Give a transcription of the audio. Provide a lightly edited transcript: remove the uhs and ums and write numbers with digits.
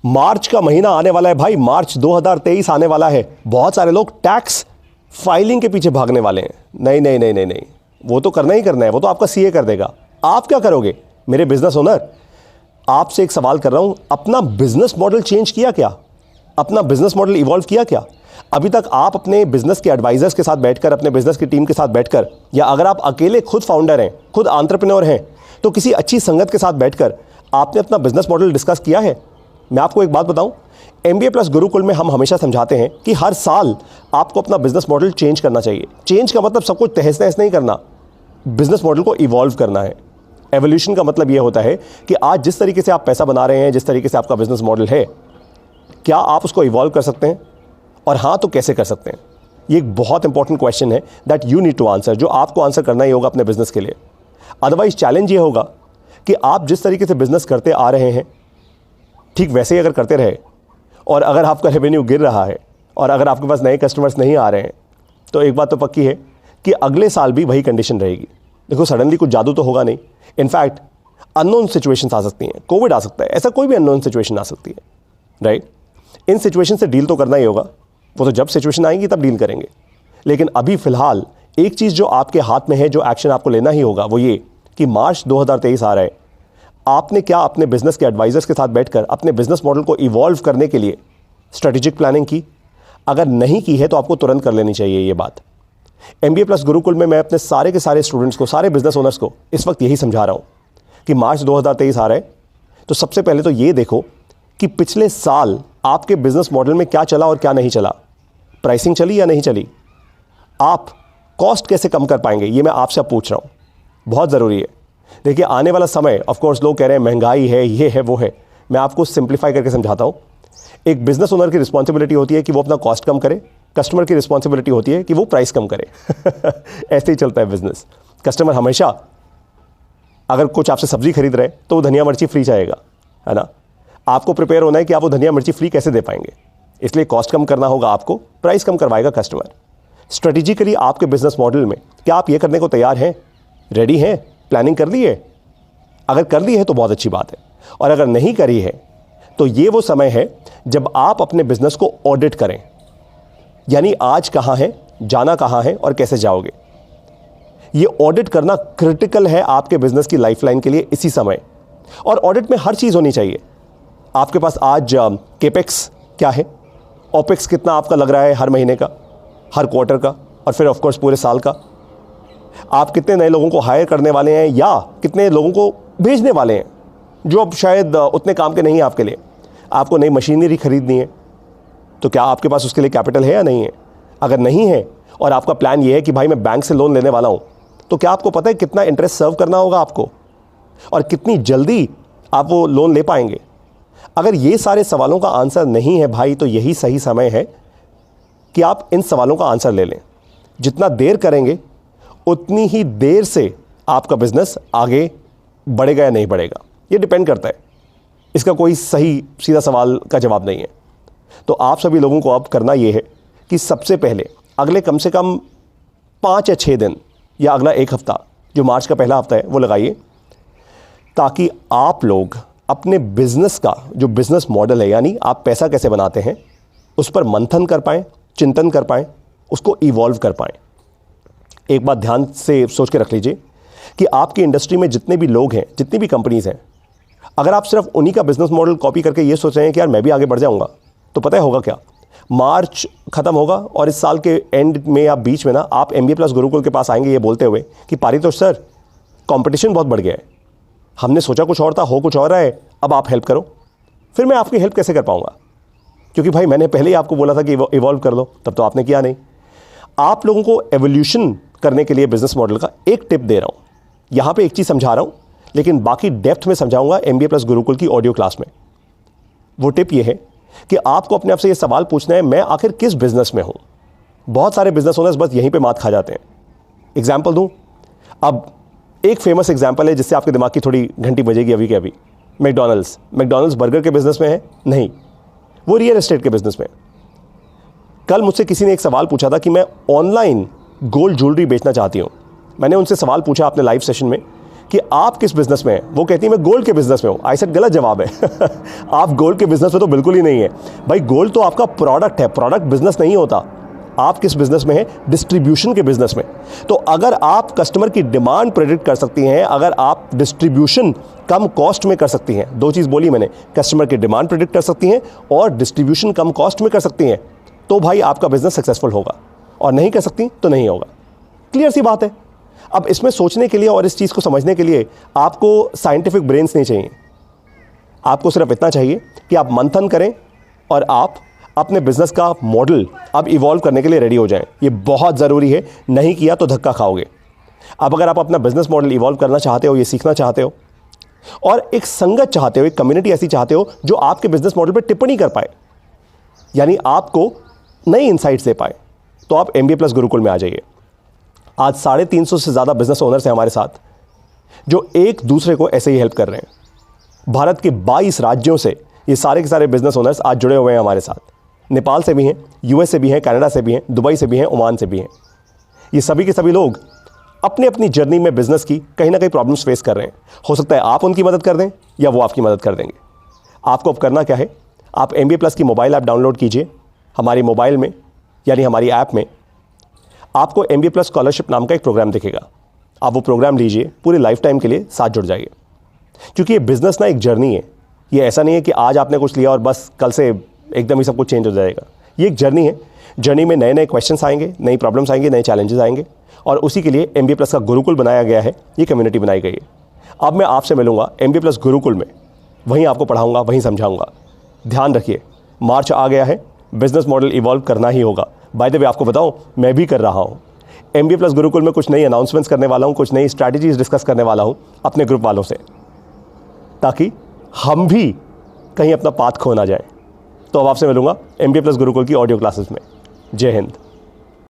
मार्च का महीना आने वाला है भाई, मार्च 2023 आने वाला है। बहुत सारे लोग टैक्स फाइलिंग के पीछे भागने वाले हैं। नहीं नहीं नहीं नहीं नहीं, वो तो करना ही करना है, वो तो आपका सीए कर देगा। आप क्या करोगे मेरे बिजनेस ओनर? आपसे एक सवाल कर रहा हूं, अपना बिजनेस मॉडल चेंज किया क्या? अपना बिजनेस मॉडल इवॉल्व किया क्या? अभी तक आप अपने बिजनेस के एडवाइजर्स के साथ बैठकर, अपने बिजनेस की टीम के साथ बैठकर, या अगर आप अकेले खुद फाउंडर हैं, खुद एंटरप्रेन्योर हैं, तो किसी अच्छी संगत के साथ बैठकर आपने अपना बिजनेस मॉडल डिस्कस किया है? मैं आपको एक बात बताऊं, एमबीए प्लस गुरुकुल में हम हमेशा समझाते हैं कि हर साल आपको अपना बिजनेस मॉडल चेंज करना चाहिए। चेंज का मतलब सब कुछ तहस नहस नहीं करना, बिजनेस मॉडल को इवॉल्व करना है। एवोल्यूशन का मतलब यह होता है कि आज जिस तरीके से आप पैसा बना रहे हैं, जिस तरीके से आपका बिजनेस मॉडल है, क्या आप उसको इवॉल्व कर सकते हैं? और हाँ, तो कैसे कर सकते हैं? ये एक बहुत इंपॉर्टेंट क्वेश्चन है that you need to answer, जो आपको आंसर करना ही होगा अपने बिजनेस के लिए। अदरवाइज चैलेंज ये होगा कि आप जिस तरीके से बिजनेस करते आ रहे हैं, ठीक वैसे ही अगर करते रहे, और अगर आपका रेवेन्यू गिर रहा है, और अगर आपके पास नए कस्टमर्स नहीं आ रहे हैं, तो एक बात तो पक्की है कि अगले साल भी वही कंडीशन रहेगी। देखो, सडनली कुछ जादू तो होगा नहीं। इनफैक्ट अननोन सिचुएशंस आ सकती हैं, कोविड आ सकता है, ऐसा कोई भी अननोन सिचुएशन आ सकती है, राइट? इन सिचुएशन से डील तो करना ही होगा। वो तो जब सिचुएशन आएंगी तब डील करेंगे। लेकिन अभी फिलहाल एक चीज़ जो आपके हाथ में है, जो एक्शन आपको लेना ही होगा, वो ये कि मार्च 2023 आ रहा है। आपने क्या अपने बिजनेस के एडवाइजर्स के साथ बैठकर अपने बिजनेस मॉडल को इवॉल्व करने के लिए स्ट्रेटेजिक प्लानिंग की? अगर नहीं की है तो आपको तुरंत कर लेनी चाहिए ये बात। एमबीए प्लस गुरुकुल में मैं अपने सारे के सारे स्टूडेंट्स को, सारे बिजनेस ओनर्स को इस वक्त यही समझा रहा हूँ कि मार्च 2023 आ रहा है, तो सबसे पहले तो ये देखो कि पिछले साल आपके बिजनेस मॉडल में क्या चला और क्या नहीं चला। प्राइसिंग चली या नहीं चली? आप कॉस्ट कैसे कम कर पाएंगे, ये मैं आपसे अब पूछ रहा हूँ। बहुत ज़रूरी है। देखिए, आने वाला समय, ऑफ कोर्स लोग कह रहे हैं महंगाई है, ये है, वो है। मैं आपको सिंप्लीफाई करके समझाता हूँ। एक बिजनेस ओनर की रिस्पॉन्सिबिलिटी होती है कि वो अपना कॉस्ट कम करे, कस्टमर की रिस्पॉन्सिबिलिटी होती है कि वो प्राइस कम करे। ऐसे ही चलता है बिजनेस। कस्टमर हमेशा, अगर कुछ आपसे सब्जी खरीद रहे तो वो धनिया मिर्ची फ्री चाहेगा, है ना? आपको प्रिपेयर होना है कि आप वो धनिया मिर्ची फ्री कैसे दे पाएंगे, इसलिए कॉस्ट कम करना होगा आपको, प्राइस कम करवाएगा कस्टमर। स्ट्रेटेजिकली आपके बिजनेस मॉडल में क्या आप ये करने को तैयार हैं? रेडी हैं? प्लानिंग कर ली है? अगर कर ली है तो बहुत अच्छी बात है, और अगर नहीं करी है तो ये वो समय है जब आप अपने बिजनेस को ऑडिट करें। यानी आज कहां है, जाना कहां है और कैसे जाओगे। ये ऑडिट करना क्रिटिकल है आपके बिजनेस की लाइफलाइन के लिए इसी समय। और ऑडिट में हर चीज होनी चाहिए। आपके पास आज केपेक्स क्या है, ओपेक्स कितना आपका लग रहा है हर महीने का, हर क्वार्टर का, और फिर ऑफकोर्स पूरे साल का। आप कितने नए लोगों को हायर करने वाले हैं या कितने लोगों को भेजने वाले हैं जो अब शायद उतने काम के नहीं है आपके लिए। आपको नई मशीनरी खरीदनी है, तो क्या आपके पास उसके लिए कैपिटल है या नहीं है? अगर नहीं है और आपका प्लान ये है कि भाई मैं बैंक से लोन लेने वाला हूं, तो क्या आपको पता है कितना इंटरेस्ट सर्व करना होगा आपको, और कितनी जल्दी आप वो लोन ले पाएंगे? अगर ये सारे सवालों का आंसर नहीं है भाई, तो यही सही समय है कि आप इन सवालों का आंसर ले लें। जितना देर करेंगे उतनी ही देर से आपका बिजनेस आगे बढ़ेगा या नहीं बढ़ेगा, ये डिपेंड करता है। इसका कोई सही सीधा सवाल का जवाब नहीं है। तो आप सभी लोगों को अब करना ये है कि सबसे पहले अगले कम से कम 5 या 6 दिन या अगला 1 हफ्ता, जो मार्च का पहला हफ्ता है, वो लगाइए, ताकि आप लोग अपने बिजनेस का जो बिजनेस मॉडल है, यानी आप पैसा कैसे बनाते हैं, उस पर मंथन कर पाएँ, चिंतन कर पाएँ, उसको इवॉल्व कर पाएँ। एक बात ध्यान से सोच के रख लीजिए कि आपकी इंडस्ट्री में जितने भी लोग हैं, जितनी भी कंपनीज हैं, अगर आप सिर्फ उन्हीं का बिजनेस मॉडल कॉपी करके ये सोच रहे हैं कि यार मैं भी आगे बढ़ जाऊंगा, तो पता है होगा क्या? मार्च खत्म होगा और इस साल के एंड में या बीच में ना आप एमबीए प्लस गुरुकुल के पास आएंगे ये बोलते हुए कि पारितोष सर, कंपटीशन बहुत बढ़ गया है, हमने सोचा कुछ और था, हो कुछ और रहा है, अब आप हेल्प करो। फिर मैं आपकी हेल्प कैसे कर पाऊंगा? क्योंकि भाई मैंने पहले ही आपको बोला था कि इवॉल्व कर लो, तब तो आपने किया नहीं। आप लोगों को एवोल्यूशन करने के लिए बिजनेस मॉडल का एक टिप दे रहा हूं। यहां पे एक चीज समझा रहा हूं, लेकिन बाकी डेप्थ में समझाऊंगा एमबीए प्लस गुरुकुल की ऑडियो क्लास में। वो टिप ये है कि आपको अपने आप से ये सवाल पूछना है, मैं आखिर किस बिजनेस में हूं। बहुत सारे बिजनेस ओनर्स बस यहीं पे मात खा जाते हैं। एग्जाम्पल दूं, अब एक फेमस एग्जाम्पल है जिससे आपके दिमाग की थोड़ी घंटी बजेगी अभी के अभी। मैकडॉनल्ड्स बर्गर के बिजनेस में है? नहीं, वो रियल एस्टेट के बिजनेस में। कल मुझसे किसी ने एक सवाल पूछा था कि मैं ऑनलाइन गोल्ड ज्वेलरी बेचना चाहती हूं। मैंने उनसे सवाल पूछा अपने लाइव सेशन में कि आप किस बिजनेस में हैं। वो कहती है मैं गोल्ड के बिजनेस में हूँ। आई सेड गलत जवाब है आप गोल्ड के बिजनेस में तो बिल्कुल ही नहीं है भाई। गोल्ड तो आपका प्रोडक्ट है, प्रोडक्ट बिजनेस नहीं होता। आप किस बिजनेस में हैं? डिस्ट्रीब्यूशन के बिजनेस में। तो अगर आप कस्टमर की डिमांड प्रेडिक्ट कर सकती हैं, अगर आप डिस्ट्रीब्यूशन कम कॉस्ट में कर सकती हैं, दो चीज़ बोली मैंने, कस्टमर की डिमांड प्रेडिक्ट कर सकती हैं और डिस्ट्रीब्यूशन कम कॉस्ट में कर सकती हैं, तो भाई आपका बिजनेस सक्सेसफुल होगा। और नहीं कर सकती तो नहीं होगा। क्लियर सी बात है। अब इसमें सोचने के लिए और इस चीज़ को समझने के लिए आपको साइंटिफिक ब्रेन्स नहीं चाहिए। आपको सिर्फ इतना चाहिए कि आप मंथन करें और आप अपने बिजनेस का मॉडल अब इवॉल्व करने के लिए रेडी हो जाएं। ये बहुत ज़रूरी है, नहीं किया तो धक्का खाओगे। अब अगर आप अपना बिजनेस मॉडल इवॉल्व करना चाहते हो, ये सीखना चाहते हो और एक संगत चाहते हो, एक कम्युनिटी ऐसी चाहते हो जो आपके बिजनेस मॉडल पर टिप्पणी कर पाए, यानी आपको नई इनसाइट्स दे पाए, तो आप MBA प्लस गुरुकुल में आ जाइए। आज 350 से ज़्यादा बिजनेस ओनर्स हैं हमारे साथ जो एक दूसरे को ऐसे ही हेल्प कर रहे हैं। भारत के 22 राज्यों से ये सारे के सारे बिजनेस ओनर्स आज जुड़े हुए हैं हमारे साथ। नेपाल से भी हैं, US से भी हैं, कनाडा से भी हैं, दुबई से भी हैं, ओमान से भी हैं। ये सभी के सभी लोग अपनी अपनी जर्नी में बिजनेस की कहीं ना कहीं प्रॉब्लम्स फेस कर रहे हैं। हो सकता है आप उनकी मदद कर दें या वो आपकी मदद कर देंगे। आपको अब करना क्या है, आप MBA प्लस की मोबाइल ऐप डाउनलोड कीजिए। हमारी मोबाइल में यानी हमारी ऐप में आपको MBA प्लस स्कॉलरशिप नाम का एक प्रोग्राम दिखेगा। आप वो प्रोग्राम लीजिए, पूरे लाइफ टाइम के लिए साथ जुड़ जाइए। क्योंकि ये बिज़नेस ना एक जर्नी है। ये ऐसा नहीं है कि आज आपने कुछ लिया और बस कल से एकदम ही सब कुछ चेंज हो जाएगा। ये एक जर्नी है। जर्नी में नए नए क्वेश्चंस आएंगे, नई प्रॉब्लम्स आएंगे, नए चैलेंजेस आएंगे और उसी के लिए MBA प्लस का गुरुकुल बनाया गया है। ये कम्युनिटी बनाई गई है। अब मैं आपसे मिलूंगा MBA प्लस गुरुकुल में, वहीं आपको पढ़ाऊंगा, वहीं समझाऊंगा। ध्यान रखिए, मार्च आ गया है, बिजनेस मॉडल इवॉल्व करना ही होगा। बाय द वे आपको बताऊं, मैं भी कर रहा हूं। MBA प्लस गुरुकुल में कुछ नई अनाउंसमेंट्स करने वाला हूं, कुछ नई स्ट्रैटेजीज डिस्कस करने वाला हूं अपने ग्रुप वालों से, ताकि हम भी कहीं अपना पाथ खो ना जाए। तो अब आपसे मिलूंगा MBA प्लस गुरुकुल की ऑडियो क्लासेस में। जय हिंद।